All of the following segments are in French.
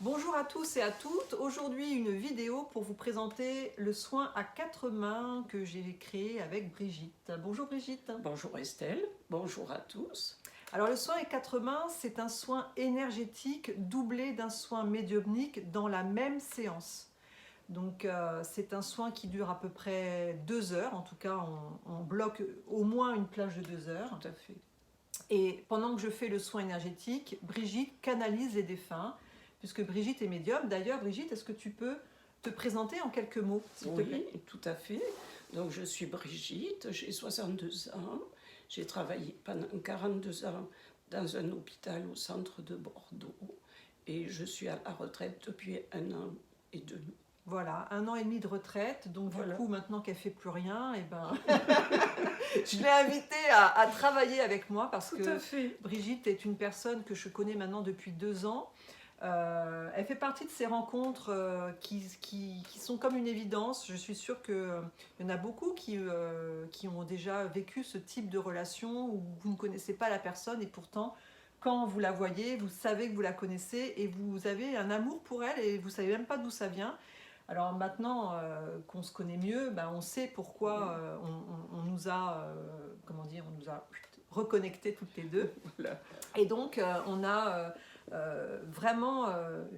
Bonjour à tous et à toutes. Aujourd'hui, une vidéo pour vous présenter le soin à 4 mains que j'ai créé avec Brigitte. Bonjour Brigitte. Bonjour Estelle, bonjour à tous. Alors le soin à 4 mains, c'est un soin énergétique doublé d'un soin médiumnique dans la même séance. Donc c'est un soin qui dure à peu près 2 heures. En tout cas, on bloque au moins une plage de 2 heures. Tout à fait. Et pendant que je fais le soin énergétique, Brigitte canalise les défunts, puisque Brigitte est médium. D'ailleurs, Brigitte, est-ce que tu peux te présenter en quelques mots, s'il te plaît? Oui, tout à fait. Donc je suis Brigitte, j'ai 62 ans. J'ai travaillé pendant 42 ans dans un hôpital au centre de Bordeaux et je suis à la retraite depuis 1 an et demi. Voilà, 1 an et demi de retraite, donc Voilà. du coup, maintenant qu'elle fait plus rien, et ben, je l'ai invitée à travailler avec moi parce Tout que à fait. Brigitte est une personne que je connais maintenant depuis 2 ans. Elle fait partie de ces rencontres qui sont comme une évidence. Je suis sûre qu'il y en a beaucoup qui ont déjà vécu ce type de relation où vous ne connaissez pas la personne et pourtant, quand vous la voyez, vous savez que vous la connaissez et vous avez un amour pour elle et vous ne savez même pas d'où ça vient. Alors maintenant qu'on se connaît mieux, ben on sait pourquoi on nous a, comment dire, on nous a reconnectés toutes les deux. Voilà. Et donc on a vraiment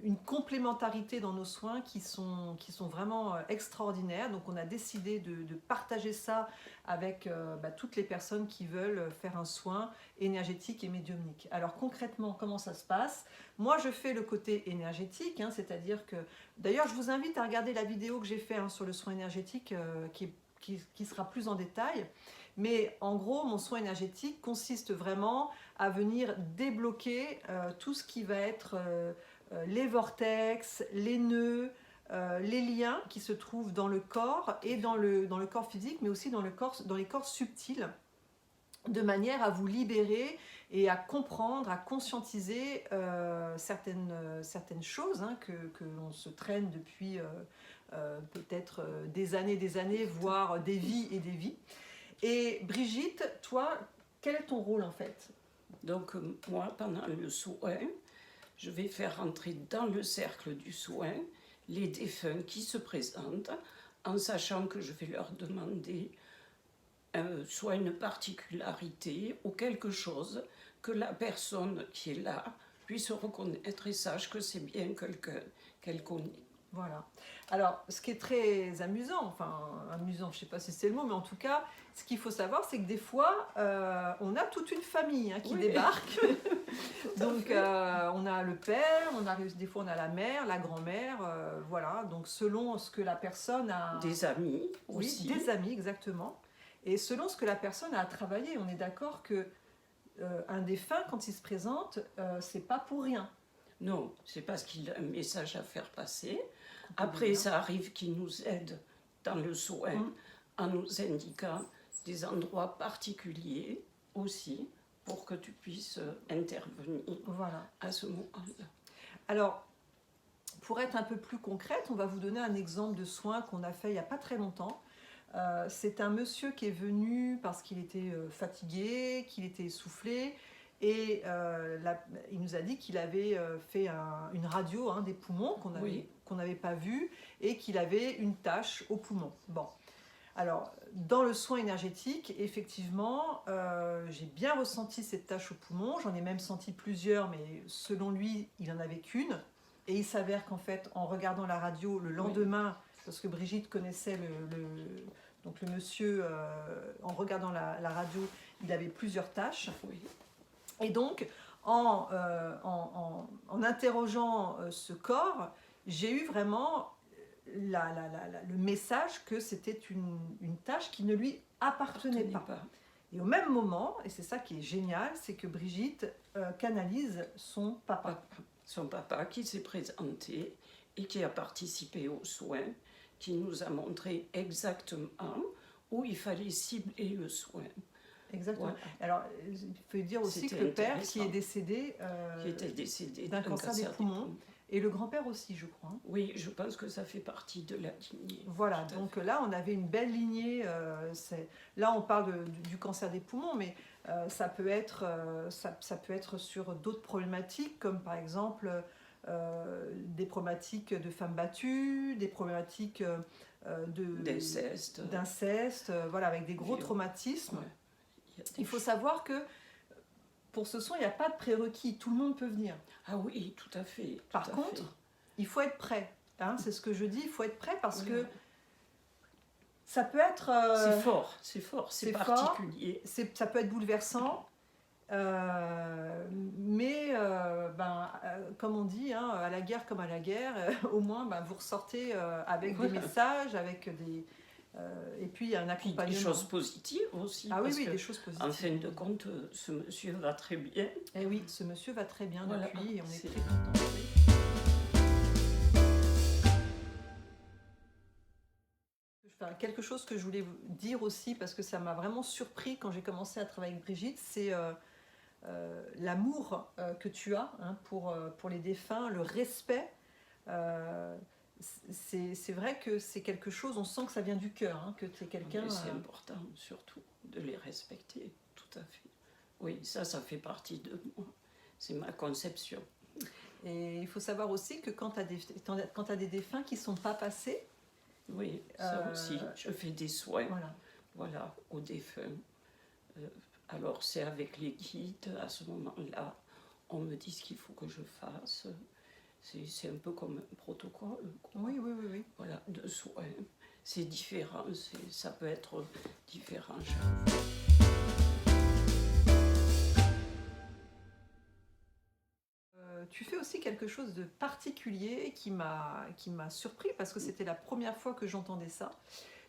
une complémentarité dans nos soins qui sont vraiment extraordinaires. Donc on a décidé de partager ça avec toutes les personnes qui veulent faire un soin énergétique et médiumnique. Alors concrètement, comment ça se passe? Moi je fais le côté énergétique, c'est-à-dire que, d'ailleurs je vous invite à regarder la vidéo que j'ai faite sur le soin énergétique qui sera plus en détail. Mais en gros, mon soin énergétique consiste vraiment à venir débloquer tout ce qui va être les vortex, les nœuds, les liens qui se trouvent dans le corps et dans le corps physique, mais aussi dans les corps subtils, de manière à vous libérer et à comprendre, à conscientiser certaines choses que l'on se traîne depuis peut-être des années, voire des vies et des vies. Et Brigitte, toi, quel est ton rôle en fait? Donc moi, pendant le soin, je vais faire entrer dans le cercle du soin les défunts qui se présentent, en sachant que je vais leur demander soit une particularité ou quelque chose que la personne qui est là puisse reconnaître et sache que c'est bien quelqu'un qu'elle connaît. Voilà. Alors, ce qui est très amusant, enfin amusant, je ne sais pas si c'est le mot, mais en tout cas, ce qu'il faut savoir, c'est que des fois, on a toute une famille qui Oui. débarque. Donc, fait. on a le père, des fois on a la mère, la grand-mère, voilà. Donc, selon ce que la personne a... Des amis Oui, aussi. des amis, exactement. Et selon ce que la personne a à travailler, on est d'accord que un défunt, quand il se présente, c'est pas pour rien. Non, c'est parce qu'il a un message à faire passer. peut Après, dire. ça arrive qu'il nous aide dans le soin en nous indiquant des endroits particuliers aussi pour que tu puisses intervenir Voilà. à ce moment-là. Alors, pour être un peu plus concrète, on va vous donner un exemple de soin qu'on a fait il n'y a pas très longtemps. C'est un monsieur qui est venu parce qu'il était fatigué, qu'il était essoufflé, et il nous a dit qu'il avait fait une radio des poumons qu'on n'avait pas vu, et qu'il avait une tache au poumon. Bon. Alors, dans le soin énergétique, effectivement, j'ai bien ressenti cette tache au poumon. J'en ai même senti plusieurs, mais selon lui, il n'en avait qu'une. Et il s'avère qu'en fait, en regardant la radio le lendemain, parce que Brigitte connaissait donc le monsieur, en regardant la radio, il avait plusieurs taches. Oui. Et donc, en interrogeant ce corps, j'ai eu vraiment le message que c'était une tâche qui ne lui appartenait pas. Et au même moment, et c'est ça qui est génial, c'est que Brigitte canalise son papa. Son papa qui s'est présenté et qui a participé aux soins, qui nous a montré exactement où il fallait cibler le soin. Exactement. Voilà. Alors, il faut dire aussi que le père qui est décédé, qui était décédé d'un cancer des poumons, et le grand-père aussi, je crois. Oui, je pense que ça fait partie de la lignée. Voilà, donc là, on avait une belle lignée. Là, on parle du cancer des poumons, mais ça peut être sur d'autres problématiques, comme par exemple des problématiques de femmes battues, des problématiques d'inceste, voilà, avec des gros traumatismes. Ouais. Il faut savoir que pour ce soin, il n'y a pas de prérequis, tout le monde peut venir. Ah oui, tout à fait. Par contre, il faut être prêt. Hein, c'est ce que je dis, il faut être prêt parce que ça peut être... c'est fort, c'est particulier. Ça peut être bouleversant, mais comme on dit, hein, à la guerre comme à la guerre, au moins vous ressortez avec des messages, avec des... et puis un accompagnement. Des choses positives aussi. Ah oui, des choses positives. En fin de compte, ce monsieur va très bien. Et oui, ce monsieur va très bien depuis et on est très contents. Quelque chose que je voulais vous dire aussi, parce que ça m'a vraiment surpris quand j'ai commencé à travailler avec Brigitte, c'est l'amour que tu as pour les défunts, le respect. C'est vrai que c'est quelque chose, on sent que ça vient du cœur, que tu es quelqu'un... C'est important, surtout, de les respecter, tout à fait. Oui, ça fait partie de moi. C'est ma conception. Et il faut savoir aussi que quand tu as des défunts qui ne sont pas passés... Oui, ça aussi, je fais des soins voilà, aux défunts. Alors c'est avec les guides, à ce moment-là, on me dit ce qu'il faut que je fasse. C'est un peu comme un protocole. Quoi. Oui. Voilà, de soins. C'est différent, ça peut être différent chaque fois. Tu fais aussi quelque chose de particulier qui m'a surpris parce que c'était la première fois que j'entendais ça.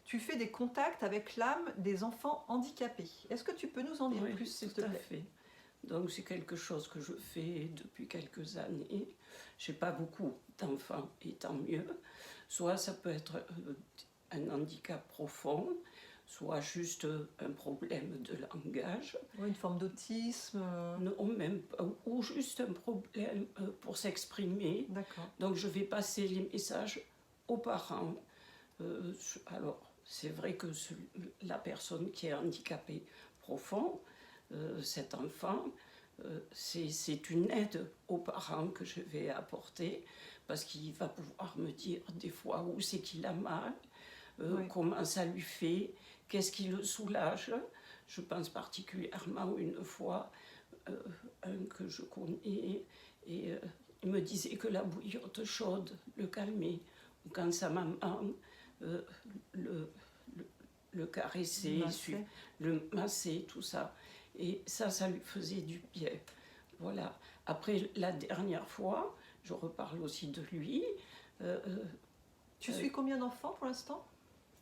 Tu fais des contacts avec l'âme des enfants handicapés. Est-ce que tu peux nous en dire plus, s'il te plaît ? Tout à fait. Donc c'est quelque chose que je fais depuis quelques années. Je n'ai pas beaucoup d'enfants et tant mieux. Soit ça peut être un handicap profond, soit juste un problème de langage. Une forme d'autisme. Non, même pas, ou juste un problème pour s'exprimer. D'accord. Donc je vais passer les messages aux parents. Alors c'est vrai que la personne qui est handicapée profond, cet enfant, c'est une aide aux parents que je vais apporter parce qu'il va pouvoir me dire des fois où c'est qu'il a mal, comment ça lui fait, qu'est-ce qui le soulage. Je pense particulièrement une fois un que je connais et il me disait que la bouillotte chaude le calmait. Quand sa maman le caressait, le massait, tout ça. Et ça lui faisait du bien. Voilà. Après, la dernière fois, je reparle aussi de lui. Tu suis combien d'enfants pour l'instant ?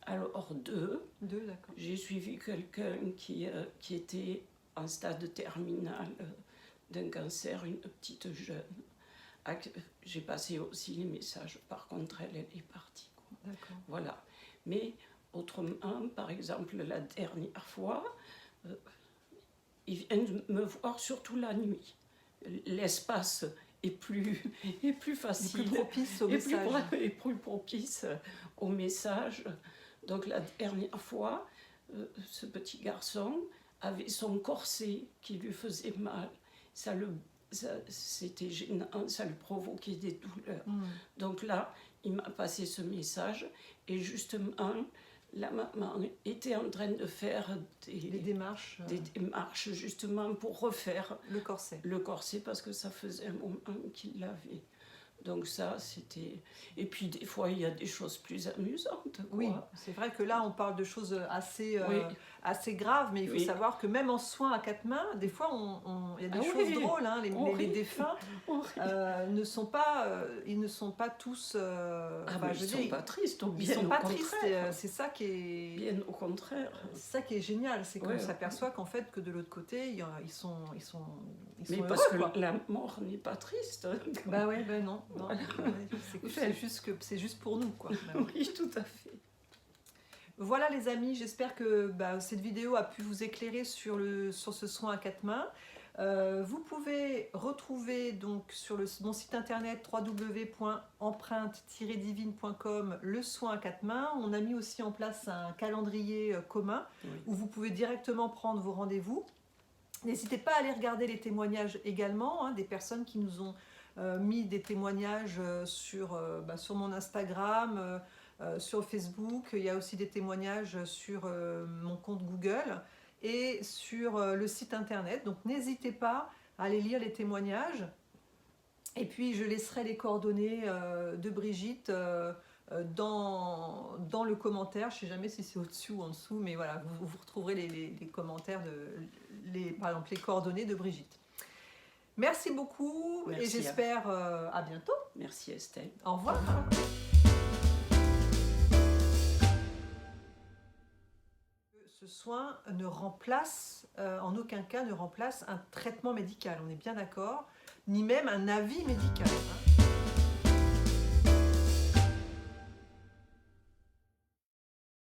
Alors, 2. 2, d'accord. J'ai suivi quelqu'un qui était en stade terminal d'un cancer, une petite jeune. J'ai passé aussi les messages. Par contre, elle est partie. Quoi. D'accord. Voilà. Mais autrement, par exemple, la dernière fois, il vient me voir surtout la nuit. L'espace est plus facile. Plus propice au message. Et plus propice au message. Donc la dernière fois, ce petit garçon avait son corset qui lui faisait mal. C'était gênant, ça lui provoquait des douleurs. Donc là, il m'a passé ce message et justement, la maman était en train de faire des démarches justement pour refaire le corset. Le corset parce que ça faisait un moment qu'il l'avait. Donc ça, c'était... Et puis des fois, il y a des choses plus amusantes. Quoi. Oui, c'est vrai que là, on parle de choses assez graves, mais il faut savoir que même en soins à 4 mains, des fois, il y a des choses drôles. Hein. Les défunts ne sont pas tous... ils ne sont pas tristes, ils ne sont pas tristes, c'est ça qui est... Bien au contraire. C'est ça qui est génial, c'est qu'on s'aperçoit qu'en fait, que de l'autre côté, ils sont mais heureux, parce que quoi. La mort n'est pas triste. Non. Voilà. C'est juste pour nous, quoi. Oui, tout à fait. Voilà les amis, j'espère que cette vidéo a pu vous éclairer sur ce soin à 4 mains. Vous pouvez retrouver donc sur mon site internet www.empreinte-divine.com le soin à 4 mains. On a mis aussi en place un calendrier commun où vous pouvez directement prendre vos rendez-vous. N'hésitez pas à aller regarder les témoignages également des personnes qui nous ont mis des témoignages sur mon Instagram, sur Facebook. Il y a aussi des témoignages sur mon compte Google et sur le site internet. Donc n'hésitez pas à aller lire les témoignages. Et puis je laisserai les coordonnées de Brigitte dans le commentaire. Je ne sais jamais si c'est au-dessus ou en dessous, mais voilà, vous retrouverez les commentaires, par exemple les coordonnées de Brigitte. Merci beaucoup. Merci et j'espère à bientôt. Merci Estelle. Au revoir. Ce soin ne remplace, en aucun cas ne remplace un traitement médical, on est bien d'accord, ni même un avis médical.